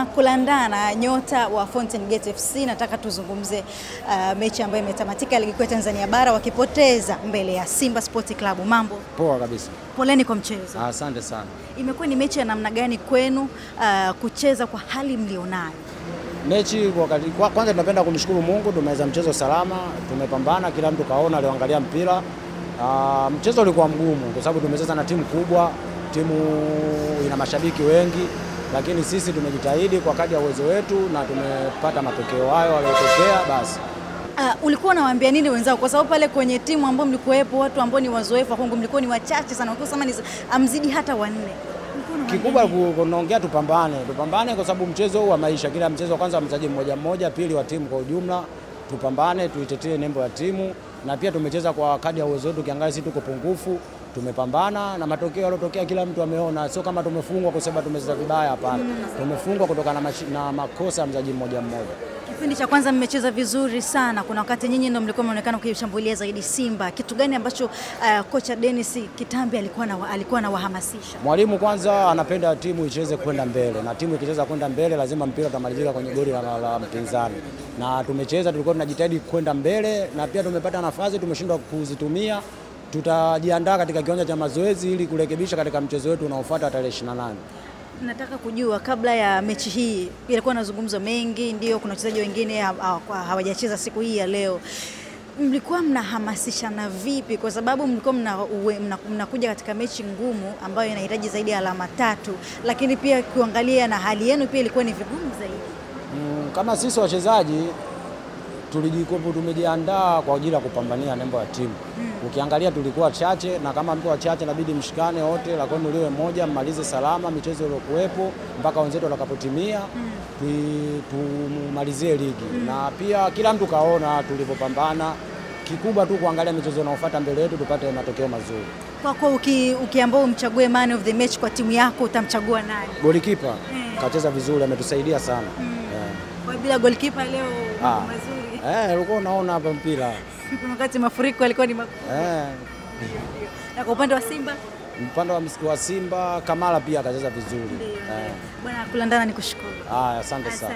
Kulandana nyota wa Fountain Gate FC, nataka tuzungumze mechi ambayo imetamatika ligi kuu ya Tanzania bara wakipoteza mbele ya Simba Sport Club. Mambo poa kabisa. Poleni kwa mchezo. Asante sana. Imekuwa ni mechi ya namna gani kwenu kucheza kwa hali mlionayo? Mechi kwa kwanza tunapenda kumshukuru Mungu, tumeweza mchezo salama, tumepambana, kila mtu kaona, aliangalia mpira. Mchezo ulikuwa mgumu kwa sababu tumecheza na timu kubwa, timu ina mashabiki wengi, lakini sisi tumejitahidi kwa kadri ya uwezo wetu na tumepata matokeo hayo yaliyotokea basi. Ulikuwa unawaambia nini wenzao, kwa sababu pale kwenye timu ambao mlikuwepo watu ambao ni wazoefu Kongo mlikuwa ni wachache sana, kwa sababu amzidi hata wanne? Kikubwa kunaongea tupambane kwa sababu mchezo wa maisha, kila mchezo kwanza mchezaji mmoja mmoja, pili wa timu kwa ujumla, tupambane tuitetee nembo ya timu, na pia tumecheza kwa kadri ya uwezo wetu, kiangalia sisi tuko pungufu, tumepambana na matokeo yalotokea kila mtu ameona, sio kama tumefungwa kwa sababu tumecheza vibaya, hapana. Tumefungwa kutokana na makosa ya mchezaji mmoja mmoja. Kipindi cha kwanza mmecheza vizuri sana, kuna wakati nyinyi ndio mlikuwa mnaonekana kushambulia zaidi Simba. Kitu gani ambacho kocha Dennis Kitambi alikuwa anawahamasisha? Mwalimu kwanza anapenda timu icheze kwenda mbele, na timu ikicheza kwenda mbele lazima mpira utamalizika kwenye goli la mpinzani. Na tumecheza, tulikuwa tunajitahidi kwenda mbele, na pia tumepata nafasi tumeshindwa kuzitumia. Tutajiandaa katika kiwanja cha mazoezi ili kurekebisha katika mchezo wetu unaofuata tarehe 28. Nataka kujua, kabla ya mechi hii ilikuwa nazungumzo mengi, ndio kuna wachezaji wengine hawajacheza siku hii ya leo. Mlikuwa mnahamasishana vipi, kwa sababu mlikuwa mnakuja katika mechi ngumu ambayo inahitaji zaidi ya alama 3, lakini pia kuangalia na hali yenu pia ilikuwa ni vigumu zaidi? Kama sisi wachezaji tumejiandaa kwa ajili ya kupambania nembo ya timu. Ukiangalia tulikuwa chache, na kama mtu wachache inabidi mshikane wote, la kwenu liwe moja, mmalize salama michezo iliyokuwepo mpaka wenzetu watakapotimia, tumalizie ligi. Na pia kila mtu kaona tulipopambana, kikubwa tu kuangalia michezo inayofuata mbele yetu tupate matokeo mazuri. Kwa ukiambao umchague man of the match kwa timu yako, utamchagua nani? Golikipa kacheza vizuri, ametusaidia sana. Kwa bila golikipa leo mazuri. Ulikuwa unaona hapa mpira. Wakati mafuriko alikuwa ni makubwa. Na kwa upande wa Simba? Upande wa Simba Kamala pia akacheza vizuri. Bwana Kulandana, nikushukuru. Asante sana.